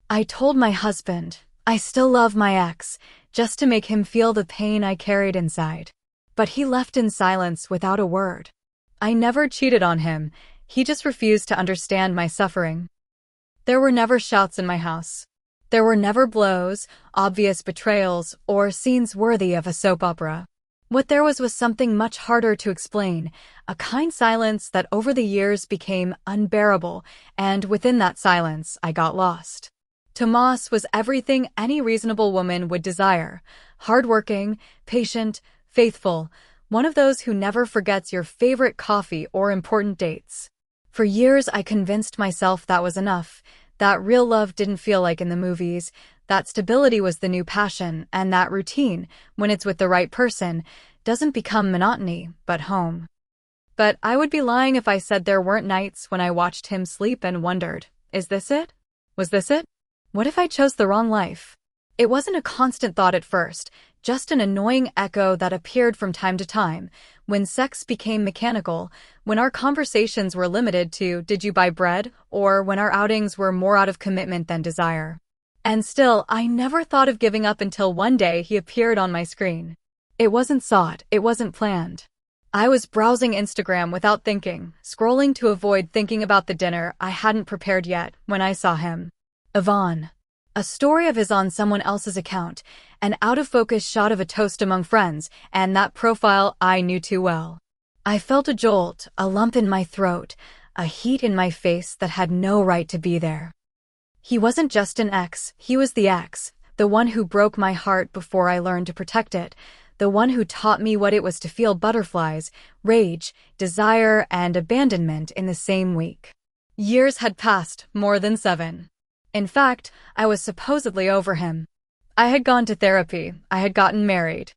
I told my husband I still love my ex, just to make him feel the pain I carried inside. But he left in silence without a word. I never cheated on him, he just refused to understand my suffering. There were never shouts in my house. There were never blows, obvious betrayals, or scenes worthy of a soap opera. What there was something much harder to explain, a kind silence that over the years became unbearable, and within that silence I got lost. Tomas was everything any reasonable woman would desire: hardworking, patient, faithful, one of those who never forgets your favorite coffee or important dates. For years I convinced myself that was enough, that real love didn't feel like in the movies, that stability was the new passion, and that routine, when it's with the right person, doesn't become monotony, but home. But I would be lying if I said there weren't nights when I watched him sleep and wondered, is this it? Was this it? What if I chose the wrong life? It wasn't a constant thought at first, just an annoying echo that appeared from time to time, when sex became mechanical, when our conversations were limited to "did you buy bread?" or when our outings were more out of commitment than desire. And still, I never thought of giving up until one day he appeared on my screen. It wasn't sought, it wasn't planned. I was browsing Instagram without thinking, scrolling to avoid thinking about the dinner I hadn't prepared yet, when I saw him. Yvonne. A story of his on someone else's account, an out-of-focus shot of a toast among friends, and that profile I knew too well. I felt a jolt, a lump in my throat, a heat in my face that had no right to be there. He wasn't just an ex, he was the ex, the one who broke my heart before I learned to protect it, the one who taught me what it was to feel butterflies, rage, desire, and abandonment in the same week. Years had passed, more than 7. In fact, I was supposedly over him. I had gone to therapy, I had gotten married.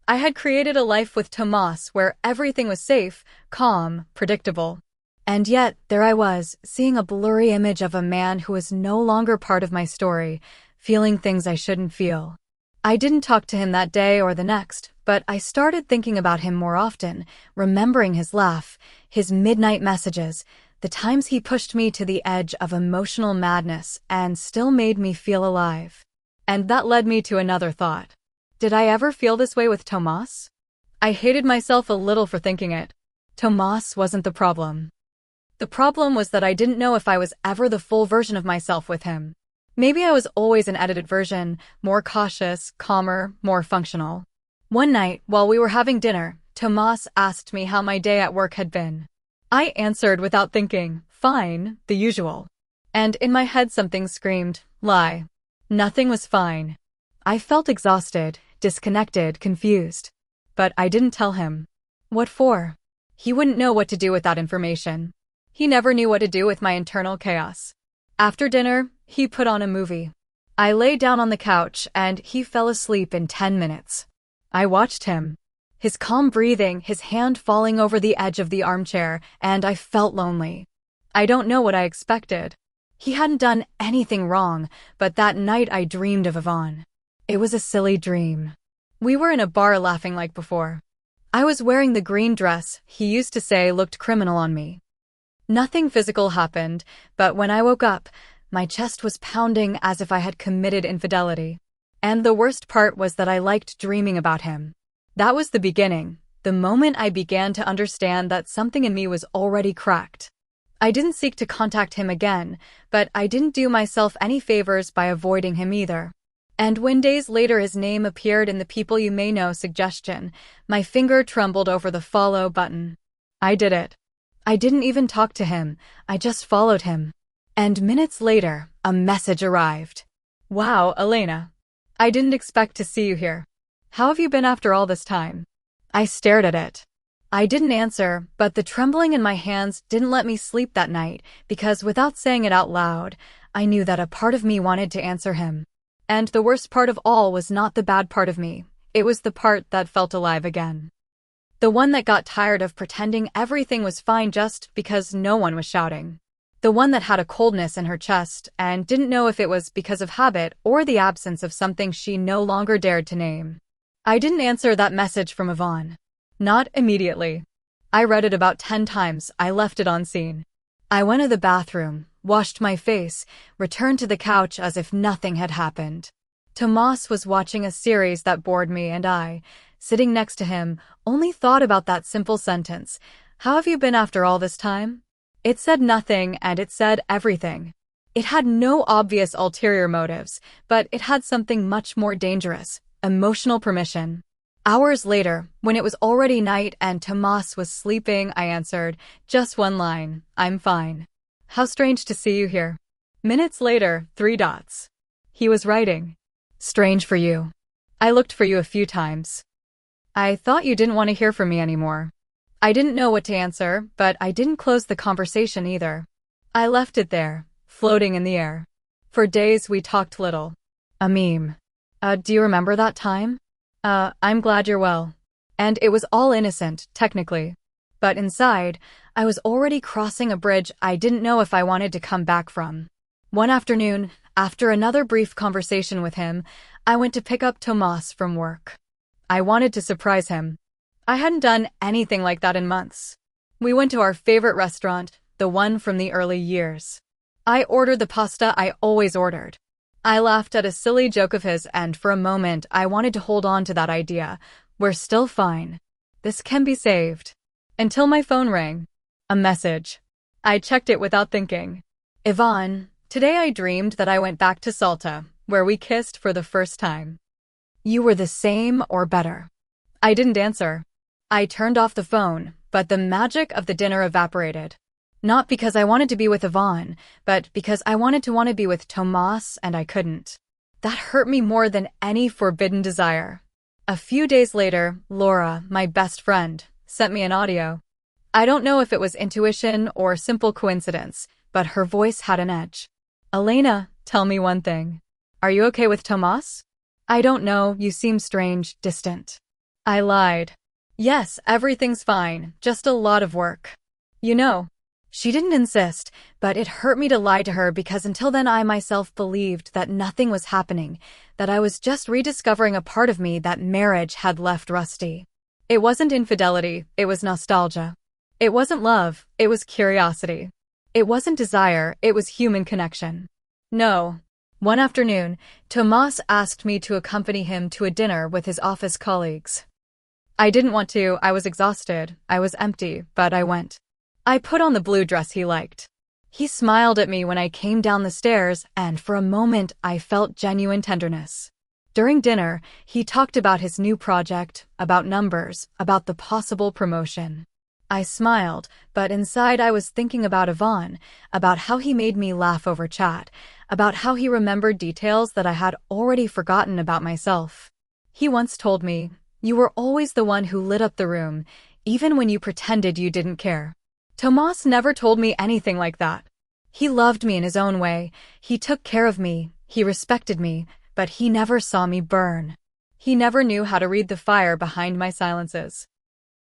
I had created a life with Tomas where everything was safe, calm, predictable. And yet, there I was, seeing a blurry image of a man who was no longer part of my story, feeling things I shouldn't feel. I didn't talk to him that day or the next, but I started thinking about him more often, remembering his laugh, his midnight messages, the times he pushed me to the edge of emotional madness and still made me feel alive. And that led me to another thought. Did I ever feel this way with Tomas? I hated myself a little for thinking it. Tomas wasn't the problem. The problem was that I didn't know if I was ever the full version of myself with him. Maybe I was always an edited version, more cautious, calmer, more functional. One night, while we were having dinner, Tomas asked me how my day at work had been. I answered without thinking, fine, the usual. And in my head something screamed, lie. Nothing was fine. I felt exhausted, disconnected, confused. But I didn't tell him. What for? He wouldn't know what to do with that information. He never knew what to do with my internal chaos. After dinner, he put on a movie. I lay down on the couch and he fell asleep in 10 minutes. I watched him. His calm breathing, his hand falling over the edge of the armchair, and I felt lonely. I don't know what I expected. He hadn't done anything wrong, but that night I dreamed of Yvonne. It was a silly dream. We were in a bar laughing like before. I was wearing the green dress he used to say looked criminal on me. Nothing physical happened, but when I woke up, my chest was pounding as if I had committed infidelity. And the worst part was that I liked dreaming about him. That was the beginning, the moment I began to understand that something in me was already cracked. I didn't seek to contact him again, but I didn't do myself any favors by avoiding him either. And when days later his name appeared in the people you may know suggestion, my finger trembled over the follow button. I did it. I didn't even talk to him, I just followed him. And minutes later, a message arrived. Wow, Elena. I didn't expect to see you here. How have you been after all this time? I stared at it. I didn't answer, but the trembling in my hands didn't let me sleep that night because without saying it out loud, I knew that a part of me wanted to answer him. And the worst part of all was not the bad part of me. It was the part that felt alive again. The one that got tired of pretending everything was fine just because no one was shouting. The one that had a coldness in her chest and didn't know if it was because of habit or the absence of something she no longer dared to name. I didn't answer that message from Yvonne. Not immediately. I read it about 10 times, I left it on scene. I went to the bathroom, washed my face, returned to the couch as if nothing had happened. Tomas was watching a series that bored me, and I, sitting next to him, only thought about that simple sentence. How have you been after all this time? It said nothing, and it said everything. It had no obvious ulterior motives, but it had something much more dangerous: emotional permission. Hours later, when it was already night and Tomas was sleeping, I answered, just one line, "I'm fine. How strange to see you here." Minutes later, 3 dots. He was writing, "Strange for you. I looked for you a few times. I thought you didn't want to hear from me anymore." I didn't know what to answer, but I didn't close the conversation either. I left it there, floating in the air. For days we talked little. A meme. Do you remember that time? I'm glad you're well. And it was all innocent, technically. But inside, I was already crossing a bridge I didn't know if I wanted to come back from. One afternoon, after another brief conversation with him, I went to pick up Tomas from work. I wanted to surprise him. I hadn't done anything like that in months. We went to our favorite restaurant, the one from the early years. I ordered the pasta I always ordered. I laughed at a silly joke of his, and for a moment I wanted to hold on to that idea. We're still fine. This can be saved. Until my phone rang. A message. I checked it without thinking. Ivan, today I dreamed that I went back to Salta, where we kissed for the first time. You were the same or better. I didn't answer. I turned off the phone, but the magic of the dinner evaporated. Not because I wanted to be with Ivan, but because I wanted to be with Tomas, and I couldn't. That hurt me more than any forbidden desire. A few days later, Laura, my best friend, sent me an audio. I don't know if it was intuition or simple coincidence, but her voice had an edge. "Elena, tell me one thing. Are you okay with Tomas?" "I don't know, you seem strange, distant." I lied. "Yes, everything's fine, just a lot of work. You know." She didn't insist, but it hurt me to lie to her because until then I myself believed that nothing was happening, that I was just rediscovering a part of me that marriage had left rusty. It wasn't infidelity, it was nostalgia. It wasn't love, it was curiosity. It wasn't desire, it was human connection. No. One afternoon, Tomas asked me to accompany him to a dinner with his office colleagues. I didn't want to, I was exhausted, I was empty, but I went. I put on the blue dress he liked. He smiled at me when I came down the stairs, and for a moment I felt genuine tenderness. During dinner, he talked about his new project, about numbers, about the possible promotion. I smiled, but inside I was thinking about Ivan, about how he made me laugh over chat, about how he remembered details that I had already forgotten about myself. He once told me, "You were always the one who lit up the room, even when you pretended you didn't care." Tomas never told me anything like that. He loved me in his own way, he took care of me, he respected me, but he never saw me burn. He never knew how to read the fire behind my silences.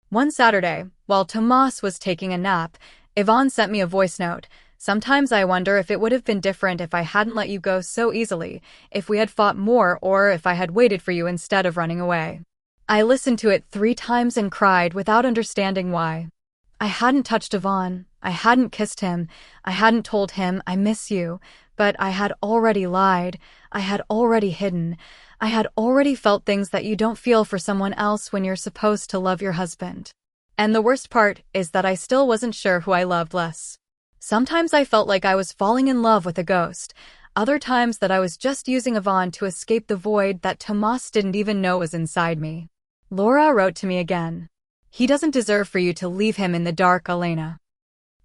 One Saturday, while Tomas was taking a nap, Ivan sent me a voice note. "Sometimes I wonder if it would have been different if I hadn't let you go so easily, if we had fought more, or if I had waited for you instead of running away." I listened to it 3 times and cried without understanding why. I hadn't touched Ivan, I hadn't kissed him, I hadn't told him I miss you, but I had already lied, I had already hidden, I had already felt things that you don't feel for someone else when you're supposed to love your husband. And the worst part is that I still wasn't sure who I loved less. Sometimes I felt like I was falling in love with a ghost, other times that I was just using Ivan to escape the void that Tomas didn't even know was inside me. Laura wrote to me again. "He doesn't deserve for you to leave him in the dark, Elena.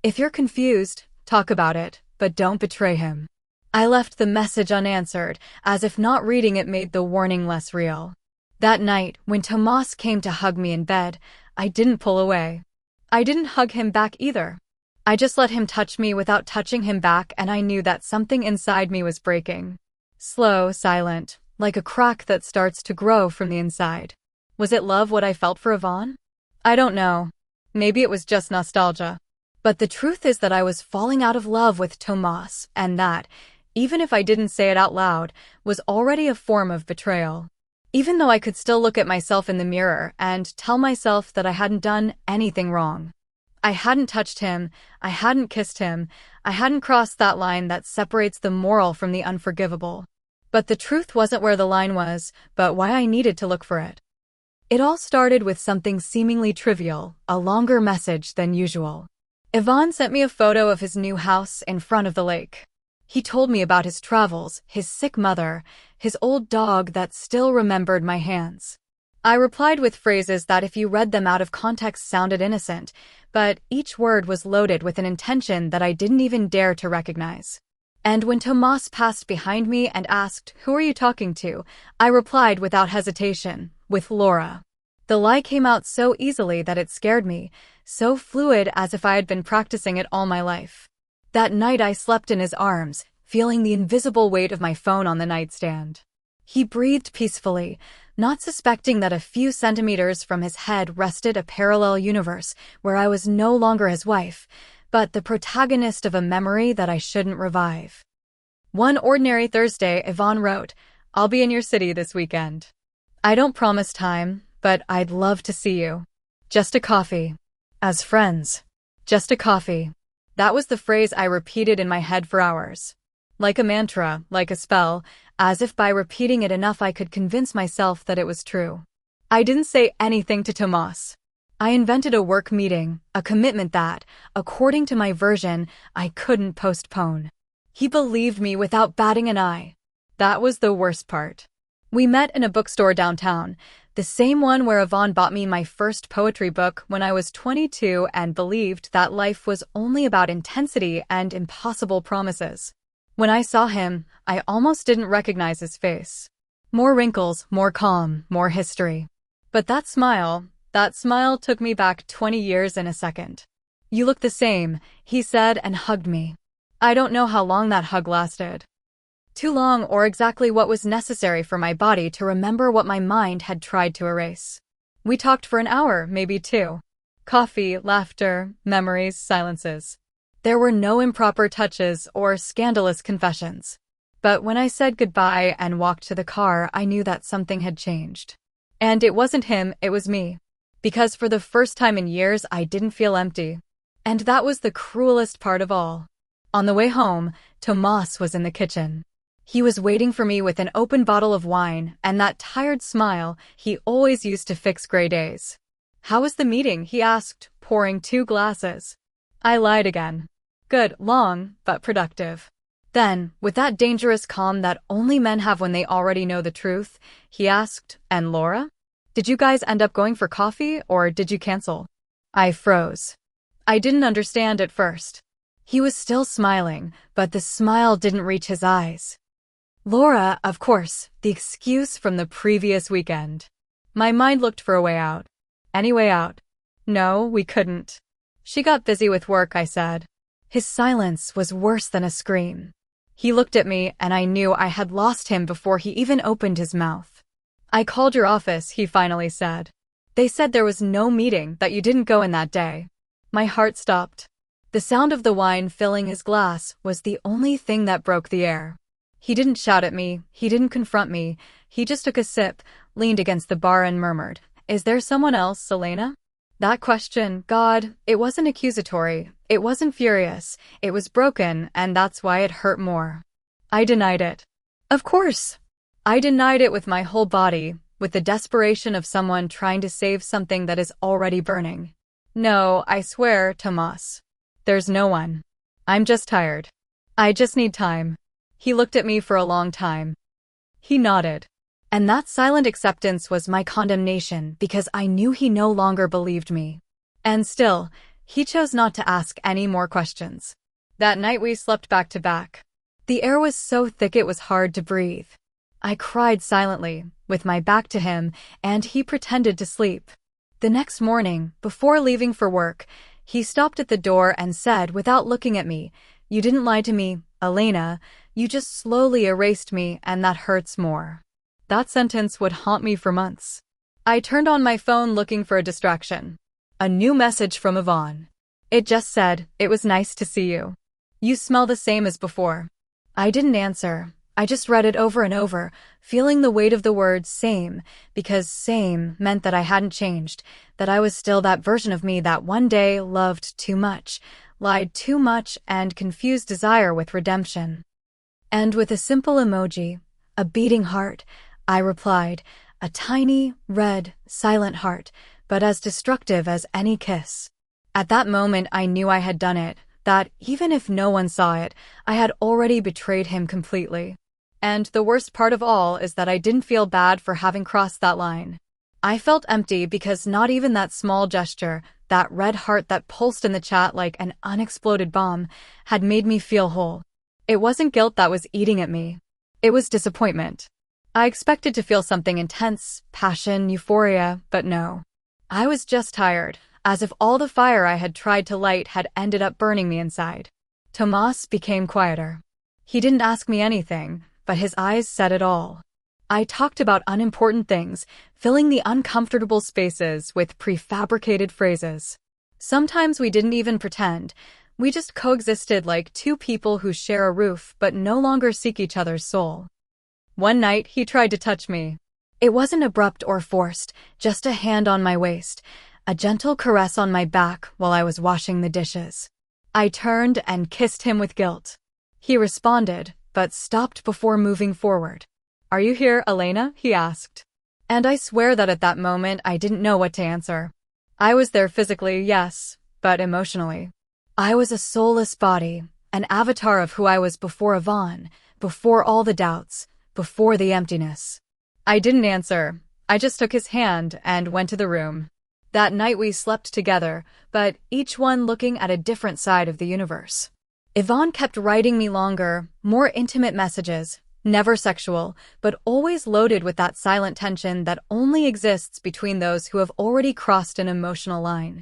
If you're confused, talk about it, but don't betray him." I left the message unanswered, as if not reading it made the warning less real. That night, when Tomas came to hug me in bed, I didn't pull away. I didn't hug him back either. I just let him touch me without touching him back, and I knew that something inside me was breaking. Slow, silent, like a crack that starts to grow from the inside. Was it love what I felt for Ivan? I don't know. Maybe it was just nostalgia. But the truth is that I was falling out of love with Tomas, and that, even if I didn't say it out loud, was already a form of betrayal. Even though I could still look at myself in the mirror and tell myself that I hadn't done anything wrong. I hadn't touched him, I hadn't kissed him, I hadn't crossed that line that separates the moral from the unforgivable. But the truth wasn't where the line was, but why I needed to look for it. It all started with something seemingly trivial, a longer message than usual. Ivan sent me a photo of his new house in front of the lake. He told me about his travels, his sick mother, his old dog that still remembered my hands. I replied with phrases that if you read them out of context sounded innocent, but each word was loaded with an intention that I didn't even dare to recognize. And when Tomas passed behind me and asked, "Who are you talking to?" I replied without hesitation, "With Laura." The lie came out so easily that it scared me, so fluid as if I had been practicing it all my life. That night I slept in his arms, feeling the invisible weight of my phone on the nightstand. He breathed peacefully, not suspecting that a few centimeters from his head rested a parallel universe where I was no longer his wife, but the protagonist of a memory that I shouldn't revive. One ordinary Thursday, Ivan wrote, "I'll be in your city this weekend. I don't promise time, but I'd love to see you. Just a coffee. As friends. Just a coffee." That was the phrase I repeated in my head for hours. Like a mantra, like a spell, as if by repeating it enough I could convince myself that it was true. I didn't say anything to Tomas. I invented a work meeting, a commitment that, according to my version, I couldn't postpone. He believed me without batting an eye. That was the worst part. We met in a bookstore downtown, the same one where Ivan bought me my first poetry book when I was 22 and believed that life was only about intensity and impossible promises. When I saw him, I almost didn't recognize his face. More wrinkles, more calm, more history. But that smile took me back 20 years in a second. "You look the same," he said and hugged me. I don't know how long that hug lasted. Too long or exactly what was necessary for my body to remember what my mind had tried to erase. We talked for an hour, maybe two. Coffee, laughter, memories, silences. There were no improper touches or scandalous confessions. But when I said goodbye and walked to the car, I knew that something had changed. And it wasn't him, it was me. Because for the first time in years, I didn't feel empty. And that was the cruelest part of all. On the way home, Tomas was in the kitchen. He was waiting for me with an open bottle of wine and that tired smile he always used to fix gray days. "How was the meeting?" he asked, pouring 2 glasses. I lied again. "Good, long, but productive." Then, with that dangerous calm that only men have when they already know the truth, he asked, "And Laura? Did you guys end up going for coffee, or did you cancel?" I froze. I didn't understand at first. He was still smiling, but the smile didn't reach his eyes. Laura, of course, the excuse from the previous weekend. My mind looked for a way out. Any way out? No, we couldn't. She got busy with work, I said. His silence was worse than a scream. He looked at me, and I knew I had lost him before he even opened his mouth. "I called your office," he finally said. "They said there was no meeting, that you didn't go in that day." My heart stopped. The sound of the wine filling his glass was the only thing that broke the air. He didn't shout at me, he didn't confront me, he just took a sip, leaned against the bar and murmured, "Is there someone else, Elena?" That question, God, it wasn't accusatory, it wasn't furious, it was broken, and that's why it hurt more. I denied it. Of course. I denied it with my whole body, with the desperation of someone trying to save something that is already burning. "No, I swear, Tomas. There's no one. I'm just tired. I just need time." He looked at me for a long time. He nodded. And that silent acceptance was my condemnation because I knew he no longer believed me. And still, he chose not to ask any more questions. That night we slept back to back. The air was so thick it was hard to breathe. I cried silently, with my back to him, and he pretended to sleep. The next morning, before leaving for work, he stopped at the door and said without looking at me, "You didn't lie to me, Elena, you just slowly erased me, and that hurts more." That sentence would haunt me for months. I turned on my phone looking for a distraction. A new message from Ivan. It just said, "It was nice to see you. You smell the same as before." I didn't answer. I just read it over and over, feeling the weight of the word same, because same meant that I hadn't changed, that I was still that version of me that one day loved too much, lied too much, and confused desire with redemption. And with a simple emoji, a beating heart, I replied, a tiny, red, silent heart, but as destructive as any kiss. At that moment I knew I had done it, that even if no one saw it, I had already betrayed him completely. And the worst part of all is that I didn't feel bad for having crossed that line. I felt empty because not even that small gesture, that red heart that pulsed in the chat like an unexploded bomb, had made me feel whole. It wasn't guilt that was eating at me. It was disappointment. I expected to feel something intense, passion, euphoria, but no. I was just tired, as if all the fire I had tried to light had ended up burning me inside. Tomas became quieter. He didn't ask me anything, but his eyes said it all. I talked about unimportant things, filling the uncomfortable spaces with prefabricated phrases. Sometimes we didn't even pretend. We just coexisted like two people who share a roof but no longer seek each other's soul. One night, he tried to touch me. It wasn't abrupt or forced, just a hand on my waist, a gentle caress on my back while I was washing the dishes. I turned and kissed him with guilt. He responded, but stopped before moving forward. "Are you here, Elena?" he asked. And I swear that at that moment I didn't know what to answer. I was there physically, yes, but emotionally. I was a soulless body, an avatar of who I was before Yvonne, before all the doubts, before the emptiness. I didn't answer. I just took his hand and went to the room. That night we slept together, but each one looking at a different side of the universe. Yvonne kept writing me longer, more intimate messages, never sexual, but always loaded with that silent tension that only exists between those who have already crossed an emotional line.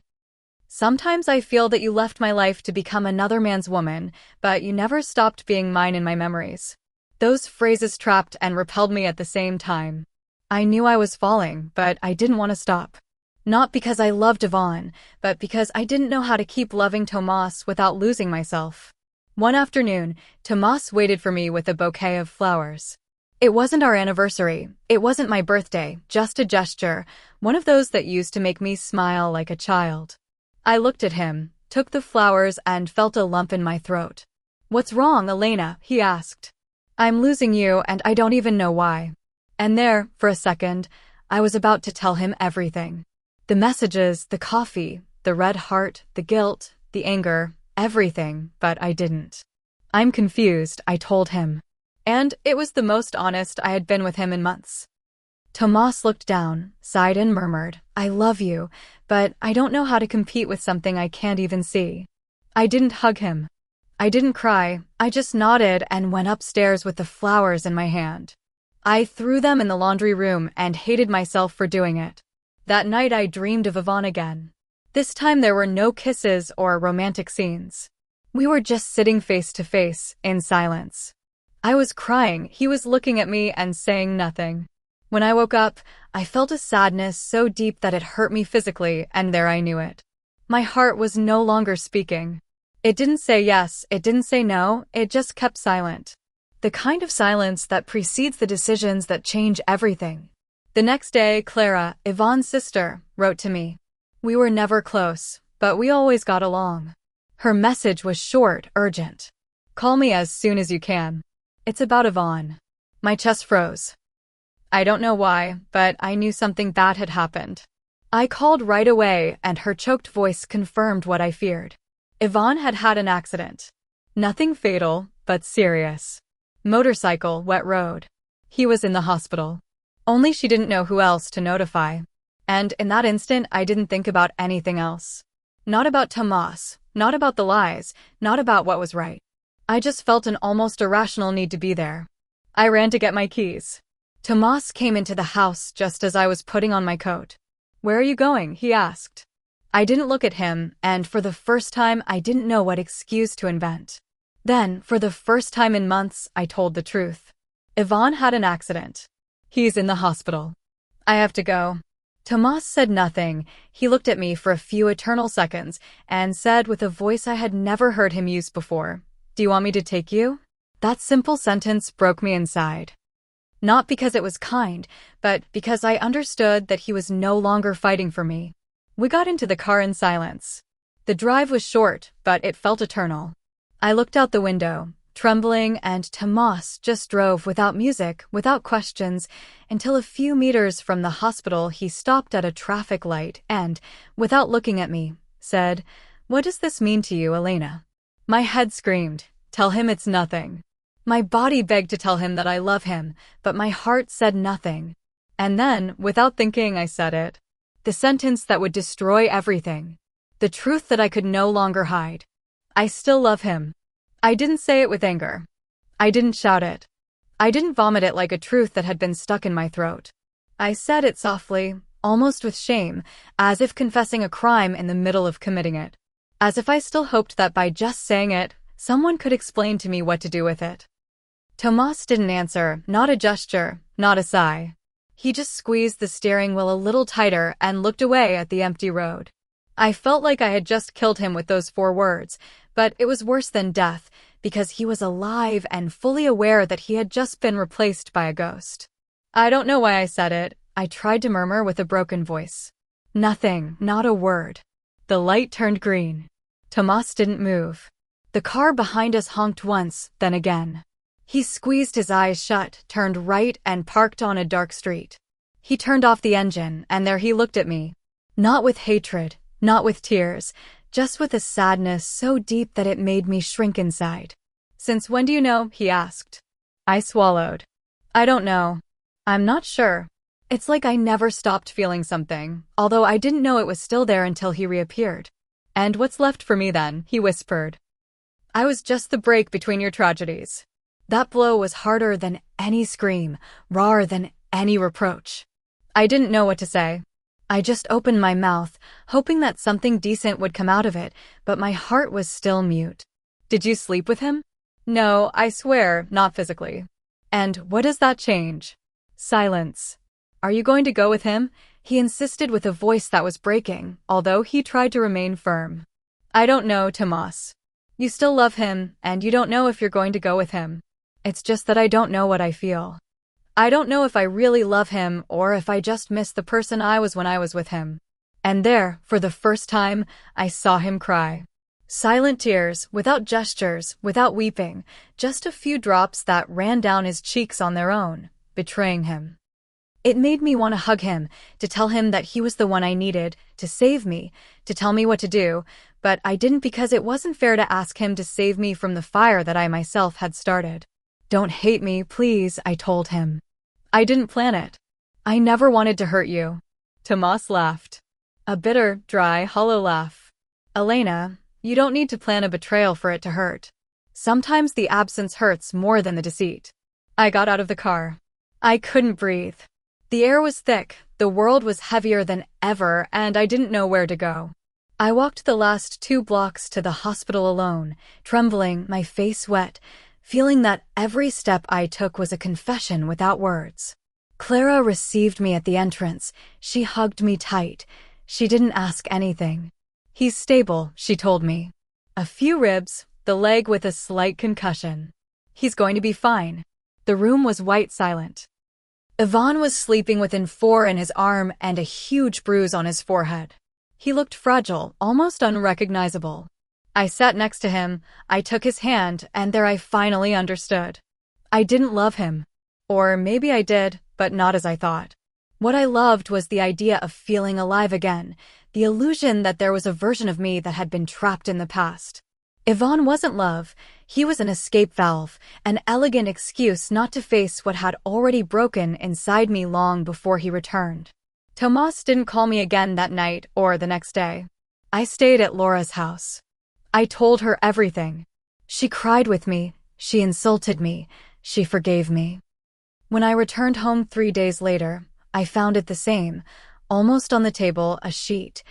Sometimes I feel that you left my life to become another man's woman, but you never stopped being mine in my memories. Those phrases trapped and repelled me at the same time. I knew I was falling, but I didn't want to stop. Not because I loved Yvonne, but because I didn't know how to keep loving Tomas without losing myself. One afternoon, Tomas waited for me with a bouquet of flowers. It wasn't our anniversary, it wasn't my birthday, just a gesture, one of those that used to make me smile like a child. I looked at him, took the flowers, and felt a lump in my throat. "What's wrong, Elena?" he asked. "I'm losing you, and I don't even know why." And there, for a second, I was about to tell him everything. The messages, the coffee, the red heart, the guilt, the anger, everything, but I didn't. "I'm confused," I told him. And it was the most honest I had been with him in months. Tomas looked down, sighed and murmured, "I love you, but I don't know how to compete with something I can't even see." I didn't hug him. I didn't cry, I just nodded and went upstairs with the flowers in my hand. I threw them in the laundry room and hated myself for doing it. That night I dreamed of Yvonne again. This time there were no kisses or romantic scenes. We were just sitting face to face, in silence. I was crying, he was looking at me and saying nothing. When I woke up, I felt a sadness so deep that it hurt me physically, and there I knew it. My heart was no longer speaking. It didn't say yes, it didn't say no, it just kept silent. The kind of silence that precedes the decisions that change everything. The next day, Clara, Yvonne's sister, wrote to me. We were never close, but we always got along. Her message was short, urgent. "Call me as soon as you can. It's about Yvonne." My chest froze. I don't know why, but I knew something bad had happened. I called right away, and her choked voice confirmed what I feared. Yvonne had had an accident. Nothing fatal, but serious. Motorcycle, wet road. He was in the hospital. Only she didn't know who else to notify. And in that instant, I didn't think about anything else. Not about Tomas, not about the lies, not about what was right. I just felt an almost irrational need to be there. I ran to get my keys. Tomas came into the house just as I was putting on my coat. "Where are you going?" he asked. I didn't look at him, and for the first time I didn't know what excuse to invent. Then, for the first time in months, I told the truth. Yvonne had an accident. He's in the hospital. I have to go. Tomas said nothing. He looked at me for a few eternal seconds and said with a voice I had never heard him use before, "Do you want me to take you?" That simple sentence broke me inside. Not because it was kind, but because I understood that he was no longer fighting for me. We got into the car in silence. The drive was short, but it felt eternal. I looked out the window, trembling, and Tomas just drove without music, without questions, until a few meters from the hospital he stopped at a traffic light and, without looking at me, said, "What does this mean to you, Elena?" My head screamed, "Tell him it's nothing." My body begged to tell him that I love him, but my heart said nothing. And then, without thinking, I said it. The sentence that would destroy everything. The truth that I could no longer hide. I still love him. I didn't say it with anger. I didn't shout it. I didn't vomit it like a truth that had been stuck in my throat. I said it softly, almost with shame, as if confessing a crime in the middle of committing it. As if I still hoped that by just saying it, someone could explain to me what to do with it. Tomas didn't answer, not a gesture, not a sigh. He just squeezed the steering wheel a little tighter and looked away at the empty road. I felt like I had just killed him with those 4 words, but it was worse than death, because he was alive and fully aware that he had just been replaced by a ghost. I don't know why I said it. I tried to murmur with a broken voice. Nothing, not a word. The light turned green. Tomas didn't move. The car behind us honked once, then again. He squeezed his eyes shut, turned right, and parked on a dark street. He turned off the engine, and there he looked at me. Not with hatred, not with tears, just with a sadness so deep that it made me shrink inside. "Since when do you know?" he asked. I swallowed. "I don't know. I'm not sure." It's like I never stopped feeling something, although I didn't know it was still there until he reappeared. "And what's left for me then?" he whispered. "I was just the break between your tragedies." That blow was harder than any scream, rawer than any reproach. I didn't know what to say. I just opened my mouth, hoping that something decent would come out of it, but my heart was still mute. "Did you sleep with him?" "No, I swear, not physically." "And what does that change?" Silence. "Are you going to go with him?" he insisted with a voice that was breaking, although he tried to remain firm. "I don't know, Tomas. You still love him, and you don't know if you're going to go with him. It's just that I don't know what I feel. I don't know if I really love him or if I just miss the person I was when I was with him." And there, for the first time, I saw him cry. Silent tears, without gestures, without weeping, just a few drops that ran down his cheeks on their own, betraying him. It made me want to hug him, to tell him that he was the one I needed, to save me, to tell me what to do, but I didn't because it wasn't fair to ask him to save me from the fire that I myself had started. "Don't hate me, please," I told him. "I didn't plan it. I never wanted to hurt you." Tomas laughed. A bitter, dry, hollow laugh. "Elena, you don't need to plan a betrayal for it to hurt. Sometimes the absence hurts more than the deceit." I got out of the car. I couldn't breathe. The air was thick, the world was heavier than ever, and I didn't know where to go. I walked the last 2 blocks to the hospital alone, trembling, my face wet, feeling that every step I took was a confession without words. Clara received me at the entrance. She hugged me tight. She didn't ask anything. "He's stable," she told me. "A few ribs, the leg with a slight concussion. He's going to be fine." The room was white silent. Ivan was sleeping with an 4 in his arm and a huge bruise on his forehead. He looked fragile, almost unrecognizable. I sat next to him, I took his hand, and there I finally understood. I didn't love him. Or maybe I did, but not as I thought. What I loved was the idea of feeling alive again, the illusion that there was a version of me that had been trapped in the past. Ivan wasn't love, he was an escape valve, an elegant excuse not to face what had already broken inside me long before he returned. Tomas didn't call me again that night or the next day. I stayed at Laura's house. I told her everything. She cried with me, she insulted me, she forgave me. When I returned home 3 days later, I found it the same, almost on the table, a sheet.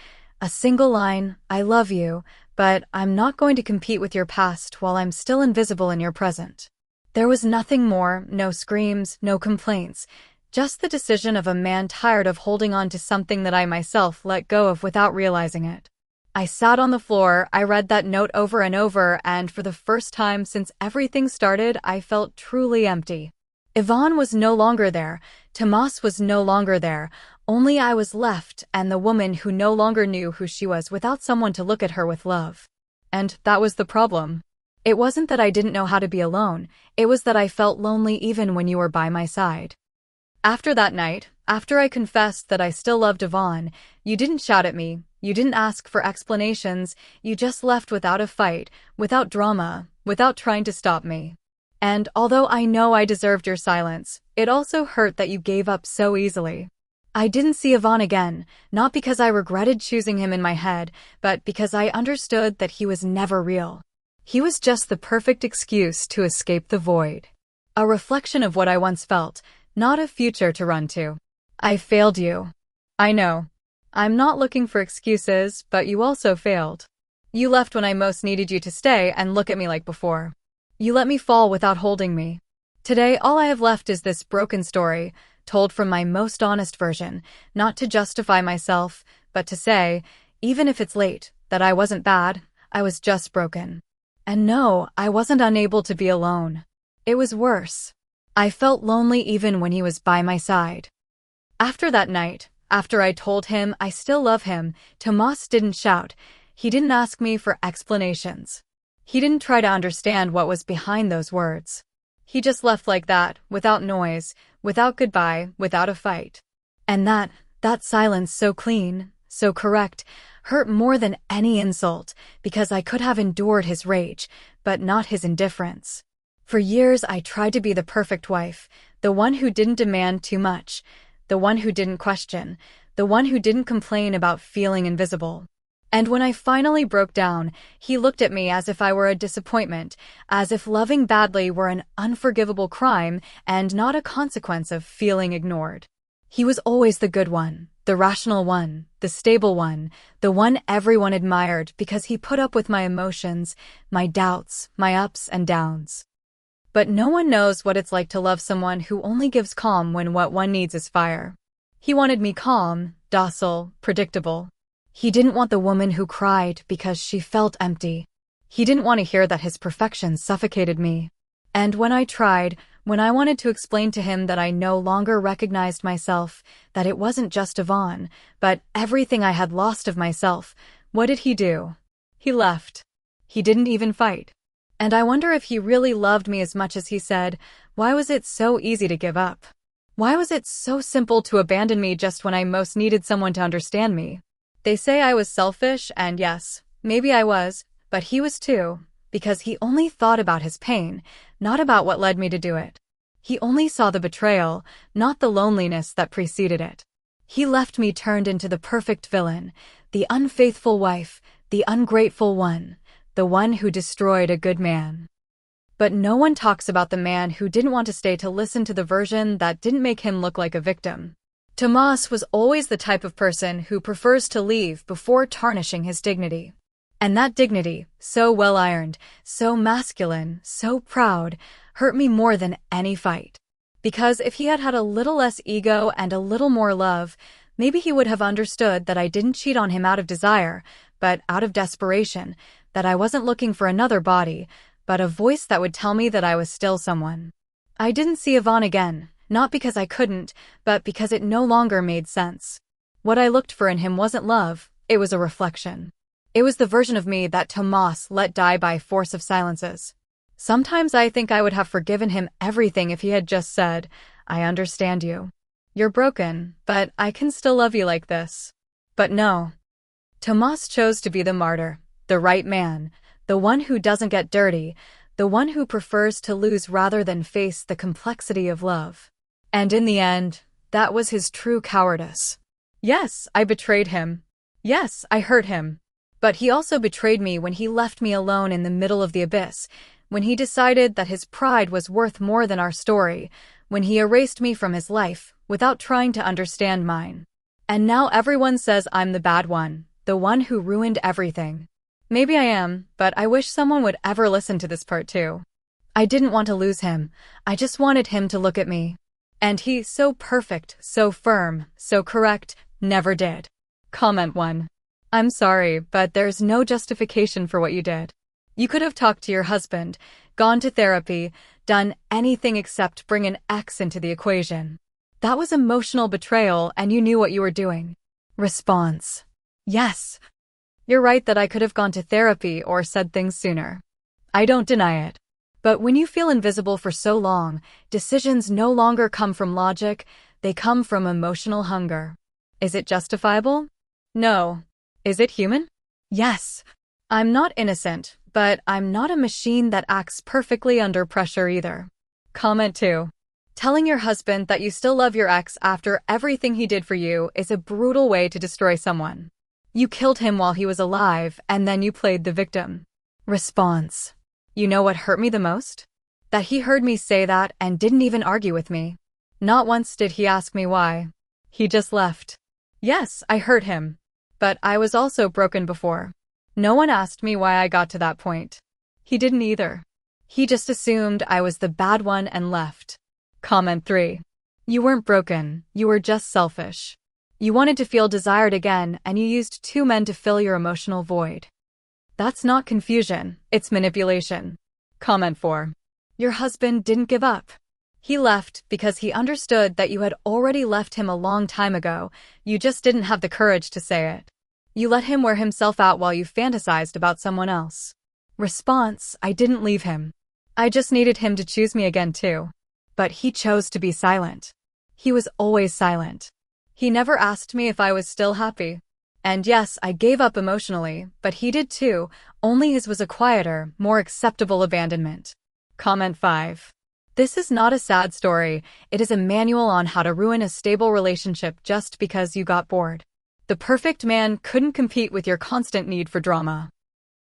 A single line, "I love you, but I'm not going to compete with your past while I'm still invisible in your present." There was nothing more, no screams, no complaints, just the decision of a man tired of holding on to something that I myself let go of without realizing it. I sat on the floor, I read that note over and over, and for the first time since everything started, I felt truly empty. Yvonne was no longer there, Tomas was no longer there, only I was left and the woman who no longer knew who she was without someone to look at her with love. And that was the problem. It wasn't that I didn't know how to be alone, it was that I felt lonely even when you were by my side. After that night, after I confessed that I still loved Yvonne, you didn't shout at me, you didn't ask for explanations, you just left without a fight, without drama, without trying to stop me. And although I know I deserved your silence, it also hurt that you gave up so easily. I didn't see Yvonne again, not because I regretted choosing him in my head, but because I understood that he was never real. He was just the perfect excuse to escape the void. A reflection of what I once felt, not a future to run to. I failed you. I know. I'm not looking for excuses, but you also failed. You left when I most needed you to stay and look at me like before. You let me fall without holding me. Today, all I have left is this broken story, told from my most honest version, not to justify myself, but to say, even if it's late, that I wasn't bad, I was just broken. And no, I wasn't unable to be alone. It was worse. I felt lonely even when he was by my side. After that night, after I told him I still love him, Tomas didn't shout. He didn't ask me for explanations. He didn't try to understand what was behind those words. He just left like that, without noise, without goodbye, without a fight. And that silence so clean, so correct, hurt more than any insult, because I could have endured his rage, but not his indifference. For years I tried to be the perfect wife, the one who didn't demand too much, the one who didn't question, the one who didn't complain about feeling invisible. And when I finally broke down, he looked at me as if I were a disappointment, as if loving badly were an unforgivable crime and not a consequence of feeling ignored. He was always the good one, the rational one, the stable one, the one everyone admired because he put up with my emotions, my doubts, my ups and downs. But no one knows what it's like to love someone who only gives calm when what one needs is fire. He wanted me calm, docile, predictable. He didn't want the woman who cried because she felt empty. He didn't want to hear that his perfection suffocated me. And when I tried, when I wanted to explain to him that I no longer recognized myself, that it wasn't just Yvonne, but everything I had lost of myself, what did he do? He left. He didn't even fight. And I wonder if he really loved me as much as he said. Why was it so easy to give up? Why was it so simple to abandon me just when I most needed someone to understand me? They say I was selfish, and yes, maybe I was, but he was too, because he only thought about his pain, not about what led me to do it. He only saw the betrayal, not the loneliness that preceded it. He left me turned into the perfect villain, the unfaithful wife, the ungrateful one, the one who destroyed a good man. But no one talks about the man who didn't want to stay to listen to the version that didn't make him look like a victim. Tomas was always the type of person who prefers to leave before tarnishing his dignity. And that dignity, so well-ironed, so masculine, so proud, hurt me more than any fight. Because if he had had a little less ego and a little more love, maybe he would have understood that I didn't cheat on him out of desire, but out of desperation, that I wasn't looking for another body, but a voice that would tell me that I was still someone. I didn't see Yvonne again, not because I couldn't, but because it no longer made sense. What I looked for in him wasn't love, it was a reflection. It was the version of me that Tomas let die by force of silences. Sometimes I think I would have forgiven him everything if he had just said, I understand you. You're broken, but I can still love you like this. But no. Tomas chose to be the martyr, the right man, the one who doesn't get dirty, the one who prefers to lose rather than face the complexity of love. And in the end, that was his true cowardice. Yes, I betrayed him. Yes, I hurt him. But he also betrayed me when he left me alone in the middle of the abyss, when he decided that his pride was worth more than our story, when he erased me from his life without trying to understand mine. And now everyone says I'm the bad one, the one who ruined everything. Maybe I am, but I wish someone would ever listen to this part too. I didn't want to lose him. I just wanted him to look at me. And he, so perfect, so firm, so correct, never did. Comment 1. I'm sorry, but there's no justification for what you did. You could have talked to your husband, gone to therapy, done anything except bring an ex into the equation. That was emotional betrayal, and you knew what you were doing. Response: yes. You're right that I could have gone to therapy or said things sooner. I don't deny it. But when you feel invisible for so long, decisions no longer come from logic, they come from emotional hunger. Is it justifiable? No. Is it human? Yes. I'm not innocent, but I'm not a machine that acts perfectly under pressure either. Comment 2. Telling your husband that you still love your ex after everything he did for you is a brutal way to destroy someone. You killed him while he was alive, and then you played the victim. Response: you know what hurt me the most? That he heard me say that and didn't even argue with me. Not once did he ask me why. He just left. Yes, I hurt him. But I was also broken before. No one asked me why I got to that point. He didn't either. He just assumed I was the bad one and left. Comment 3. You weren't broken, you were just selfish. You wanted to feel desired again, and you used 2 men to fill your emotional void. That's not confusion, it's manipulation. Comment 4. Your husband didn't give up. He left because he understood that you had already left him a long time ago, you just didn't have the courage to say it. You let him wear himself out while you fantasized about someone else. Response: I didn't leave him. I just needed him to choose me again too. But he chose to be silent. He was always silent. He never asked me if I was still happy. And yes, I gave up emotionally, but he did too, only his was a quieter, more acceptable abandonment. Comment 5. This is not a sad story, it is a manual on how to ruin a stable relationship just because you got bored. The perfect man couldn't compete with your constant need for drama.